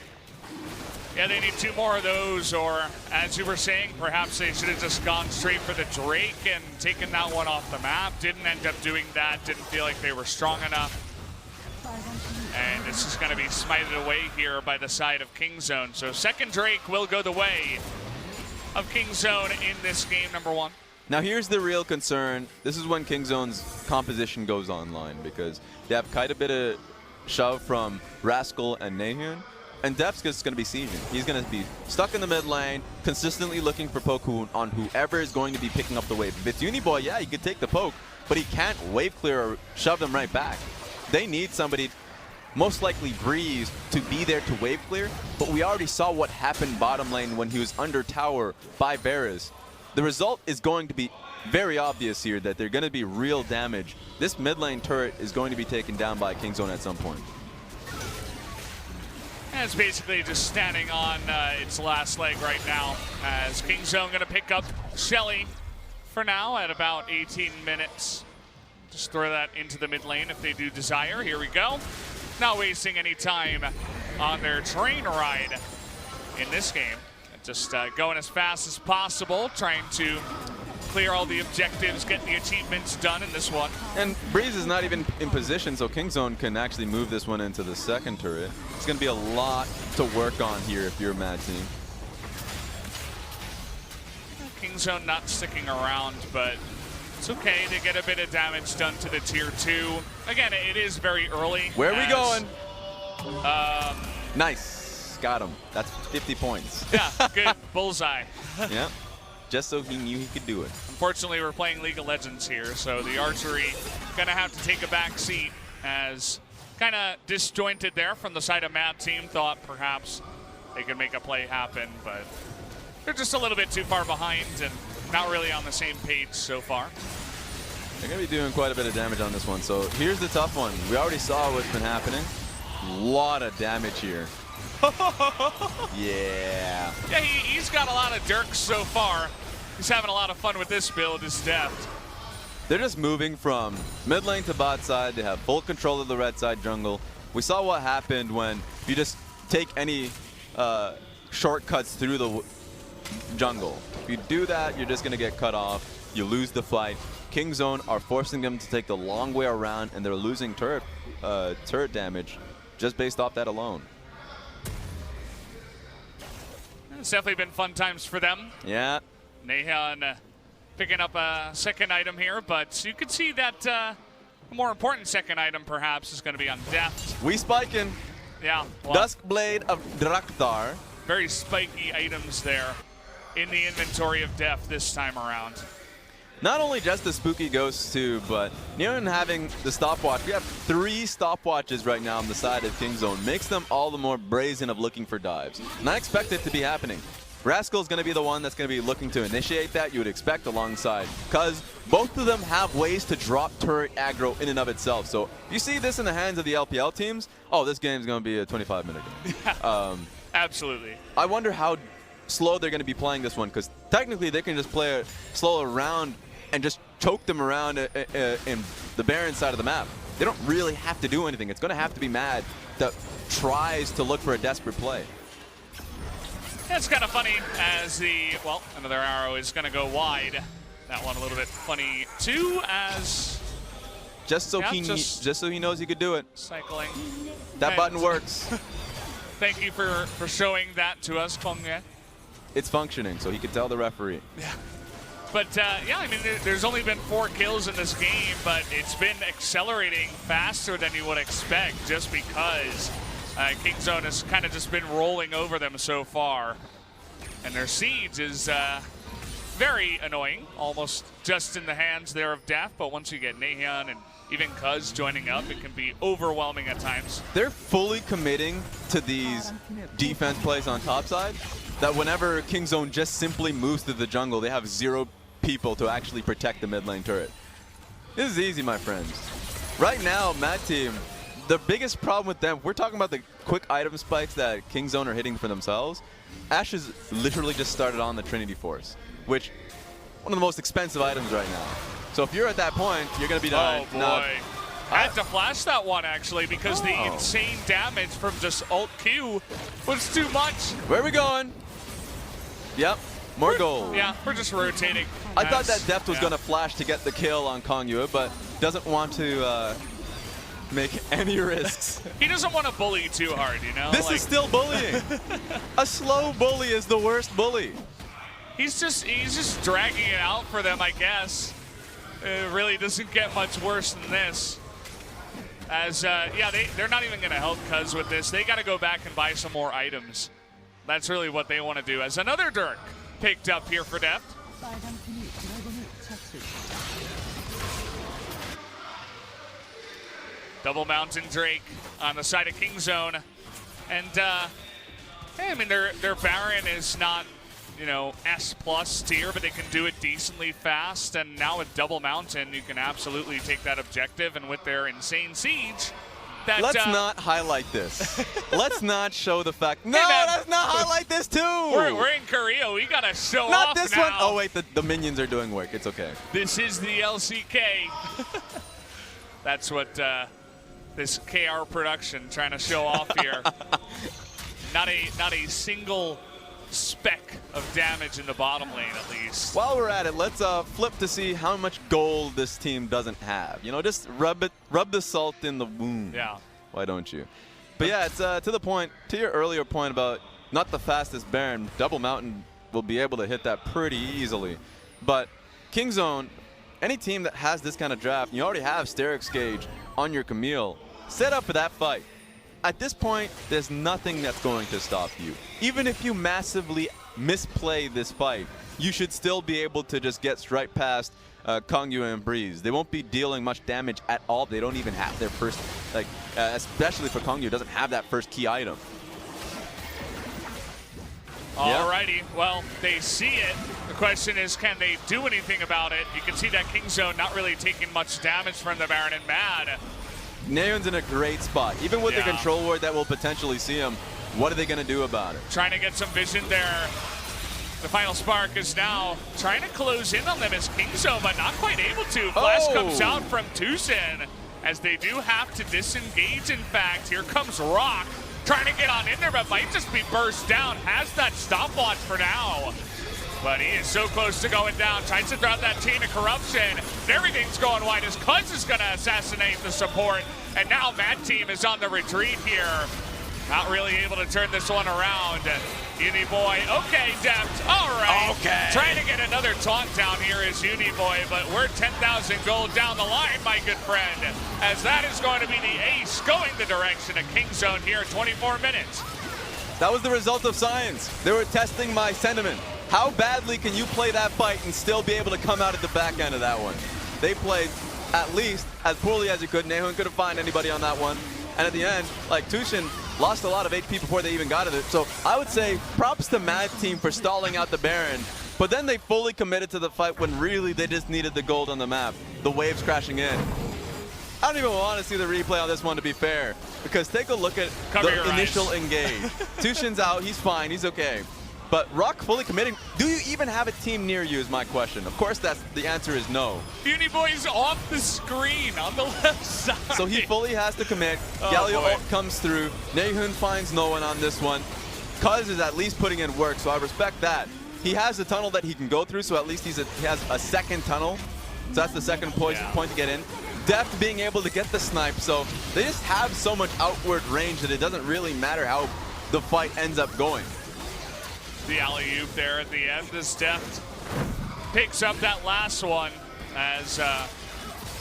Speaker 13: Yeah, they need 2 more of those, or as you were saying, perhaps they should have just gone straight for the Drake and taken that one off the map. Didn't end up doing that, didn't feel like they were strong enough. And this is going to be smited away here by the side of Kingzone. So second Drake will go the way of Kingzone in this game, number 1.
Speaker 14: Now here's the real concern. This is when Kingzone's composition goes online, because they have quite a bit of shove from Rascal and Nahun. And Deft's just going to be sieging. He's going to be stuck in the mid lane, consistently looking for poke on whoever is going to be picking up the wave. If it's Uniboy, yeah, he could take the poke, but he can't wave clear or shove them right back. They need somebody most likely Breeze to be there to wave clear, but we already saw what happened bottom lane when he was under tower by Varus. The result is going to be very obvious here that they're going to be real damage. This mid lane turret is going to be taken down by Kingzone at some point.
Speaker 13: And it's basically just standing on its last leg right now, as Kingzone going to pick up Shelly for now at about 18 minutes. Just throw that into the mid lane if they do desire. Here we go. Not wasting any time on their train ride in this game. Just going as fast as possible, trying to clear all the objectives, get the achievements done in this one.
Speaker 14: And Breeze is not even in position, so Kingzone can actually move this one into the second turret. It's going to be a lot to work on here if you're a Mad Team.
Speaker 13: Kingzone not sticking around, but it's okay to get a bit of damage done to the tier 2. Again, it is very early.
Speaker 14: Where are we going?
Speaker 13: Nice.
Speaker 14: Got him. That's 50 points.
Speaker 13: Yeah, good. Bullseye.
Speaker 14: Yeah. Just so he knew he could do it.
Speaker 13: Unfortunately, we're playing League of Legends here, so the archery gonna have to take a back seat, as kind of disjointed there from the side of Mad Team. Thought perhaps they could make a play happen, but they're just a little bit too far behind and not really on the same page so far.
Speaker 14: They're going to be doing quite a bit of damage on this one. So here's the tough one. We already saw what's been happening. A lot of damage here. Yeah.
Speaker 13: Yeah, he's got a lot of dirks so far. He's having a lot of fun with this build, his deft.
Speaker 14: They're just moving from mid lane to bot side. They have full control of the red side jungle. We saw what happened when you just take any shortcuts through the jungle. If you do that, you're just going to get cut off. You lose the fight. Kingzone are forcing them to take the long way around, and they're losing turret damage just based off that alone.
Speaker 13: It's definitely been fun times for them.
Speaker 14: Yeah.
Speaker 13: Nahan picking up a second item here, but you could see that a more important second item perhaps is going to be on Deft.
Speaker 14: We spiking.
Speaker 13: Yeah. Well,
Speaker 14: Duskblade of Drakthar.
Speaker 13: Very spiky items there in the inventory of Deft this time around.
Speaker 14: Not only just the spooky ghosts too, but Neon having the stopwatch. We have 3 stopwatches right now on the side of Kingzone. Makes them all the more brazen of looking for dives. And I expect it to be happening. Rascal's going to be the one that's going to be looking to initiate that, you would expect, alongside. Because both of them have ways to drop turret aggro in and of itself. So if you see this in the hands of the LPL teams, oh, this game's going to be a 25-minute game.
Speaker 13: Absolutely.
Speaker 14: I wonder how slow they're going to be playing this one, because technically they can just play it slow around and just choke them around in the Baron side of the map. They don't really have to do anything. It's going to have to be Mad that tries to look for a desperate play.
Speaker 13: It's kind of funny as another arrow is going to go wide. That one a little bit funny too, as
Speaker 14: just so he knows he could do it.
Speaker 13: Cycling.
Speaker 14: That button works.
Speaker 13: Thank you for showing that to us, Kongye.
Speaker 14: It's functioning, so he could tell the referee.
Speaker 13: Yeah. But yeah, I mean, there's only been 4 kills in this game, but it's been accelerating faster than you would expect, just because Kingzone has kind of just been rolling over them so far. And their siege is very annoying, almost just in the hands there of Deft, but once you get Nahan and even Cuz joining up, it can be overwhelming at times.
Speaker 14: They're fully committing to these defense plays on top side, that whenever Kingzone just simply moves to the jungle, they have 0 people to actually protect the mid lane turret. This is easy, my friends. Right now, Mad Team, the biggest problem with them, we're talking about the quick item spikes that Kingzone are hitting for themselves. Ashe has literally just started on the Trinity Force, which one of the most expensive items right now. So if you're at that point, you're going to be done.
Speaker 13: Oh boy. I had to flash that one actually, because the insane damage from just Alt Q was too much.
Speaker 14: Where are we going? Yep, more gold.
Speaker 13: Yeah, we're just rotating.
Speaker 14: I thought that Deft was going to flash to get the kill on Kongyue, but doesn't want to make any risks.
Speaker 13: He doesn't want to bully too hard, you know?
Speaker 14: This is still bullying. A slow bully is the worst bully.
Speaker 13: He's just dragging it out for them, I guess. It really doesn't get much worse than this. As, yeah, they're not even going to help Cuz with this. They got to go back and buy some more items. That's really what they want to do. As another Dirk picked up here for Deft. Double Mountain Drake on the side of Kingzone. And, hey, I mean, their Baron is not, you know, S+ tier, but they can do it decently fast. And now with Double Mountain, you can absolutely take that objective. And with their insane siege, that,
Speaker 14: let's not highlight this. Let's not show the fact. No,
Speaker 13: Hey, man.
Speaker 14: let's not highlight this too.
Speaker 13: We're in Korea. We gotta show
Speaker 14: Not
Speaker 13: off
Speaker 14: this
Speaker 13: now.
Speaker 14: one. Oh wait, the minions are doing work. It's okay.
Speaker 13: This is the LCK. That's what this KR production trying to show off here. Not a single speck of damage in the bottom lane, at least.
Speaker 14: While we're at it, let's flip to see how much gold this team doesn't have. You know, just rub the salt in the wound.
Speaker 13: Yeah.
Speaker 14: Why don't you? But yeah, it's to the point, to your earlier point about not the fastest Baron, Double Mountain will be able to hit that pretty easily. But Kingzone, any team that has this kind of draft, you already have Sterix Gage on your Camille, set up for that fight. At this point, there's nothing that's going to stop you. Even if you massively misplay this fight, you should still be able to just get right past Kongyu and Breeze. They won't be dealing much damage at all. They don't even have their first, like, especially for Kongyu, doesn't have that first key item.
Speaker 13: Alrighty, well, they see it. The question is, can they do anything about it? You can see that Kingzone not really taking much damage from the Baron, and Mad.
Speaker 14: Naeun's in a great spot. Even with the control ward that will potentially see him, what are they going to do about it?
Speaker 13: Trying to get some vision there. The final spark is now trying to close in on them as Kingzone, but not quite able to. Flash comes out from Tucson, as they do have to disengage, in fact. Here comes Rock, trying to get on in there, but might just be burst down. Has that stopwatch for now. But he is so close to going down. Tries to throw out that chain of corruption. And everything's going wide as Cuz is going to assassinate the support. And now Mad Team is on the retreat here. Not really able to turn this one around. Uniboy, okay, Deft, all right.
Speaker 14: Okay.
Speaker 13: Trying to get another taunt down here is Uniboy, but we're 10,000 gold down the line, my good friend, as that is going to be the ace going the direction of Kingzone here, 24 minutes.
Speaker 14: That was the result of science. They were testing my sentiment. How badly can you play that fight and still be able to come out at the back end of that one? They played at least as poorly as you could. Naeun couldn't find anybody on that one. And at the end, like, Tushin lost a lot of HP before they even got to it. So I would say props to Mad Team for stalling out the Baron. But then they fully committed to the fight when really they just needed the gold on the map. The waves crashing in. I don't even want to see the replay on this one, to be fair, because take a look at the initial engage. Tushin's out, he's fine, he's okay. But Rock fully committing. Do you even have a team near you is my question. Of course, the answer is no.
Speaker 13: Uniboy's off the screen on the left side.
Speaker 14: So he fully has to commit.
Speaker 13: Oh,
Speaker 14: Galio
Speaker 13: boy.
Speaker 14: ult comes through. Naeun finds no one on this one. Cuz is at least putting in work, so I respect that. He has a tunnel that he can go through, so at least he has a second tunnel. So that's the second point to get in. Deft being able to get the snipe, so they just have so much outward range that it doesn't really matter how the fight ends up going.
Speaker 13: The alley-oop there at the end as Deft picks up that last one, as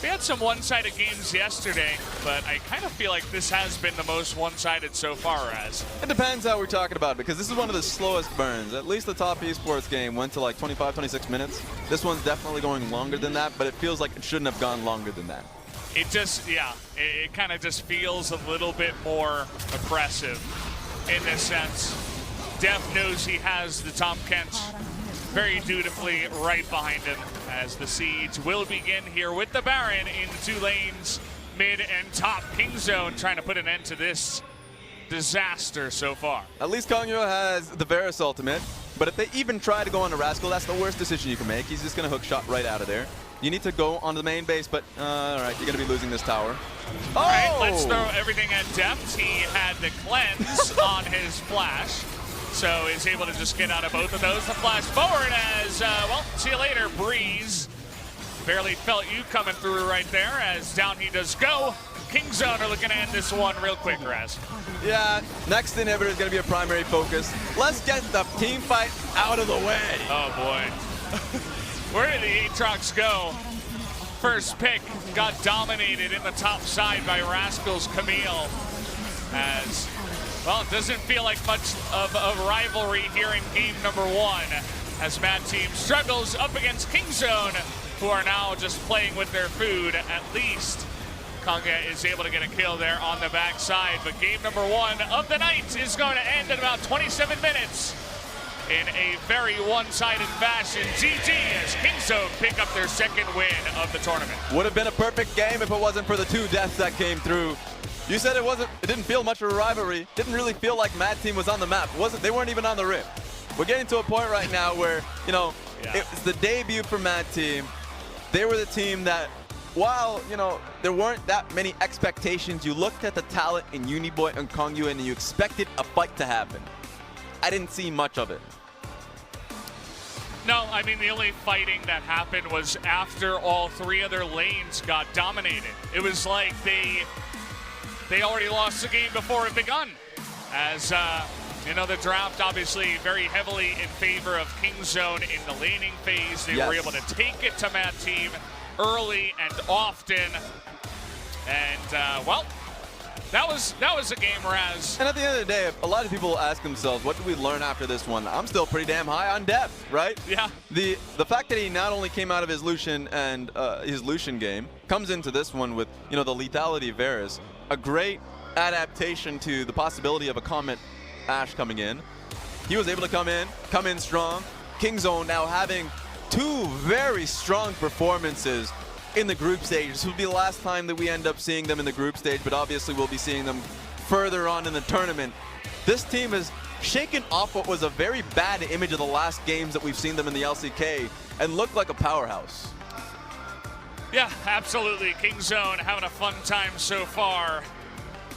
Speaker 13: we had some one-sided games yesterday, but I kind of feel like this has been the most one-sided so far, as.
Speaker 14: It depends how we're talking about it, because this is one of the slowest burns. At least the top esports game went to like 25, 26 minutes. This one's definitely going longer than that, but it feels like it shouldn't have gone longer than that.
Speaker 13: It just, it kind of just feels a little bit more oppressive in this sense. Deft knows he has the Tom Kent very dutifully right behind him, as the siege will begin here with the Baron in the 2 lanes, mid and top. Kingzone trying to put an end to this disaster so far.
Speaker 14: At least Kongyu has the Varus ultimate, but if they even try to go on the Rascal, that's the worst decision you can make. He's just going to hook shot right out of there. You need to go on the main base, but all right, you're going to be losing this tower.
Speaker 13: All right, let's throw everything at Deft. He had the cleanse on his flash, so is able to just get out of both of those. The flash forward as, well, see you later, Breeze. Barely felt you coming through right there, as down he does go. Kingzone are looking to end this one real quick, Raz.
Speaker 14: Yeah, next inhibitor is going to be a primary focus. Let's get the team fight out of the way.
Speaker 13: Oh, boy. Where did the Aatrox go? First pick got dominated in the top side by Rascal's Camille, as, well, it doesn't feel like much of a rivalry here in game number 1, as Mad Team struggles up against Kingzone, who are now just playing with their food. At least Kongya is able to get a kill there on the backside, but game number 1 of the night is going to end in about 27 minutes in a very one-sided fashion. GG as Kingzone pick up their second win of the tournament.
Speaker 14: Would have been a perfect game if it wasn't for the 2 deaths that came through. You said it didn't feel much of a rivalry. Didn't really feel like Mad Team was on the map. They weren't even on the rip. We're getting to a point right now where, you know, it's the debut for Mad Team. They were the team that, while, you know, there weren't that many expectations, you looked at the talent in Uniboy and Kongyu and you expected a fight to happen. I didn't see much of it.
Speaker 13: No, I mean, the only fighting that happened was after all 3 other lanes got dominated. It was like they already lost the game before it begun. As, you know, the draft obviously very heavily in favor of Kingzone in the laning phase. They were able to take it to Mad Team early and often. And, well, that was a game, Raz.
Speaker 14: And at the end of the day, a lot of people ask themselves, what did we learn after this one? I'm still pretty damn high on depth, right?
Speaker 13: Yeah.
Speaker 14: The fact that he not only came out of his Lucian and his Lucian game, comes into this one with, you know, the lethality of Varus, a great adaptation to the possibility of a Comet Ashe coming in. He was able to come in strong. Kingzone now having 2 very strong performances in the group stage. This will be the last time that we end up seeing them in the group stage, but obviously we'll be seeing them further on in the tournament. This team has shaken off what was a very bad image of the last games that we've seen them in the LCK and looked like a powerhouse.
Speaker 13: Yeah, absolutely. Kingzone having a fun time so far.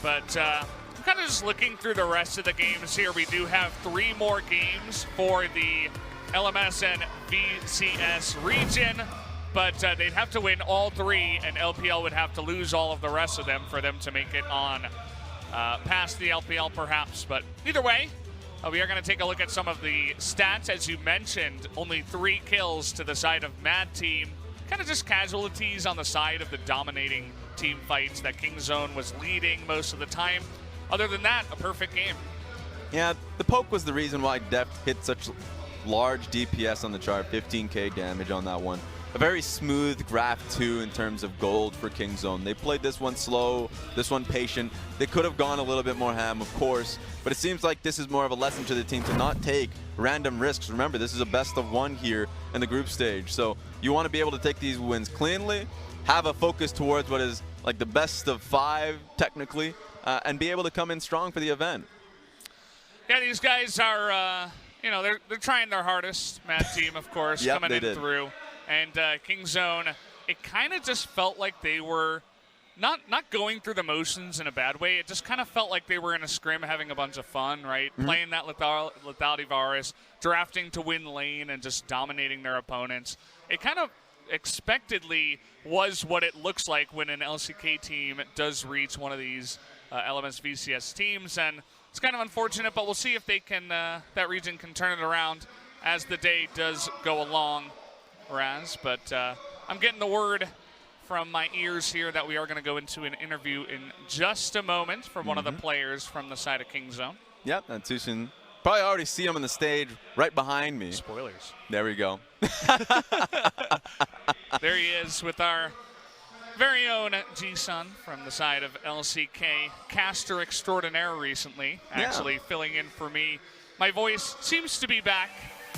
Speaker 13: But I'm kind of just looking through the rest of the games here. We do have 3 more games for the LMS and VCS region. But they'd have to win all 3, and LPL would have to lose all of the rest of them for them to make it on past the LPL, perhaps. But either way, we are going to take a look at some of the stats. As you mentioned, only 3 kills to the side of Mad Team. Kind of just casualties on the side of the dominating team fights that Kingzone was leading most of the time. Other than that, a perfect game.
Speaker 14: Yeah, the poke was the reason why Deft hit such large DPS on the chart, 15k damage on that one. A very smooth graph too in terms of gold for Kingzone. They played this one slow, this one patient. They could have gone a little bit more ham, of course, but it seems like this is more of a lesson to the team to not take random risks. Remember, this is a best of 1 here in the group stage, so you want to be able to take these wins cleanly, have a focus towards what is like the best of 5 technically, and be able to come in strong for the event.
Speaker 13: Yeah, these guys are, you know, they're trying their hardest. Mad Team, of course,
Speaker 14: Yep,
Speaker 13: coming in through. And Kingzone, it kind of just felt like they were not going through the motions in a bad way. It just kind of felt like they were in a scrim having a bunch of fun, right? Playing that lethality Varus, drafting to win lane and just dominating their opponents. It kind of expectedly was what it looks like when an LCK team does reach one of these LMS VCS teams. And it's kind of unfortunate, but we'll see if they can, that region can turn it around as the day does go along. Raz, but I'm getting the word from my ears here that we are going to go into an interview in just a moment from one of the players from the side of Kingzone.
Speaker 14: Yep, and Tushin. Probably already see him on the stage right behind me.
Speaker 13: Spoilers.
Speaker 14: There we go.
Speaker 13: There he is with our very own G-Sun from the side of LCK, caster extraordinaire recently, actually filling in for me. My voice seems to be back.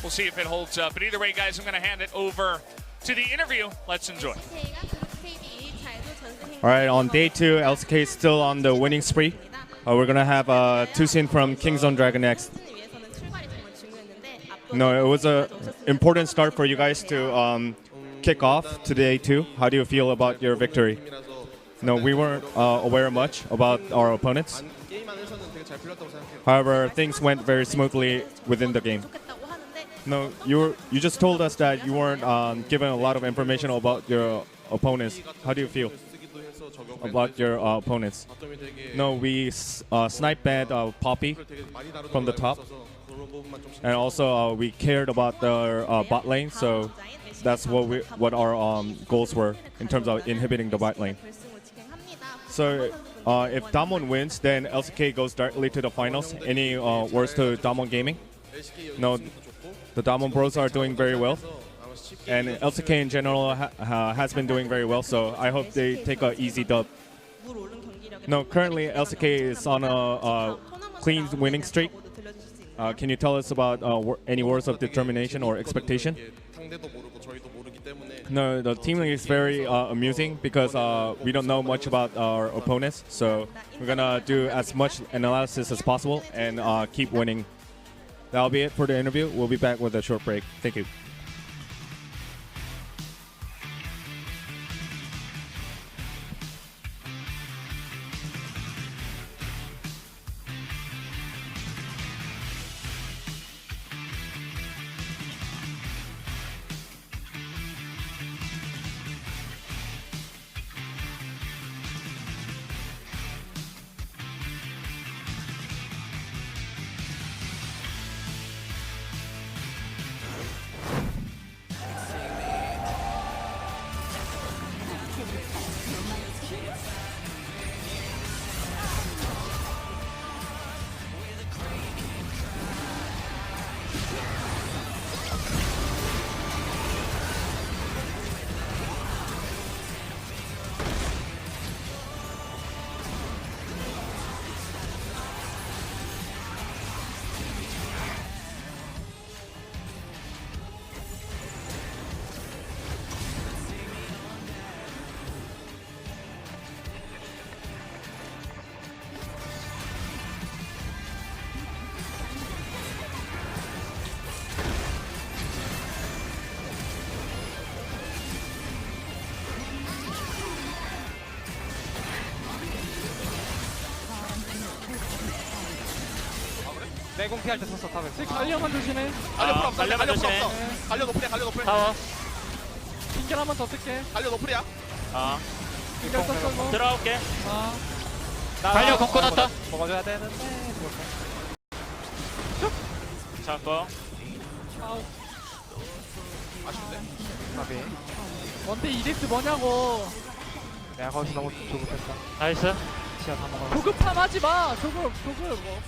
Speaker 13: We'll see if it holds up. But either way, guys, I'm going to hand it over to the interview. Let's enjoy.
Speaker 15: All right, on day 2, LCK is still on the winning spree. We're going to have Tushin from Kingzone Dragon next. No, it was an important start for you guys to kick off to day 2. How do you feel about your victory? No, we weren't aware much about our opponents. However, things went very smoothly within the game. No, you just told us that you weren't given a lot of information about your opponents. How do you feel about your opponents? No, we snipe banned Poppy from the top. And also we cared about the bot lane, so that's what our goals were in terms of inhibiting the bot lane. So if Damwon wins, then LCK goes directly to the finals. Any words to Damwon Gaming? No, the Damwon Bros are doing very well. And LCK in general has been doing very well, so I hope they take an easy dub No, currently LCK is on a clean winning streak. Can you tell us about any words of determination or expectation? No, the team is very amusing because we don't know much about our opponents, so we're gonna do as much analysis as possible and keep winning. That'll be it for the interview. We'll be back with a short break. Thank you.
Speaker 16: 내공 피할 때 썼어 탑에.
Speaker 17: 갈려만 조심해.
Speaker 16: 갈려 풀 없어.
Speaker 17: 갈려만
Speaker 16: 갈려 풀
Speaker 17: 조심해.
Speaker 16: 없어. 갈려 노플이야. 갈려 노플.
Speaker 17: 타워. 핑결 한번 더 쓸게.
Speaker 16: 갈려 노플이야.
Speaker 17: 핑결 썼어.
Speaker 16: 들어갈게.
Speaker 17: 갈려 걷고 났다.
Speaker 16: 먹어줘야 되는데.
Speaker 17: 잡고.
Speaker 16: 아쉽네. 가비.
Speaker 17: 뭔데 이덱스 뭐냐고.
Speaker 16: 내가 거기서 너무 조급했다.
Speaker 17: 나이스.
Speaker 16: 시야 다 먹어.
Speaker 17: 조급함 하지 마. 조급. 뭐.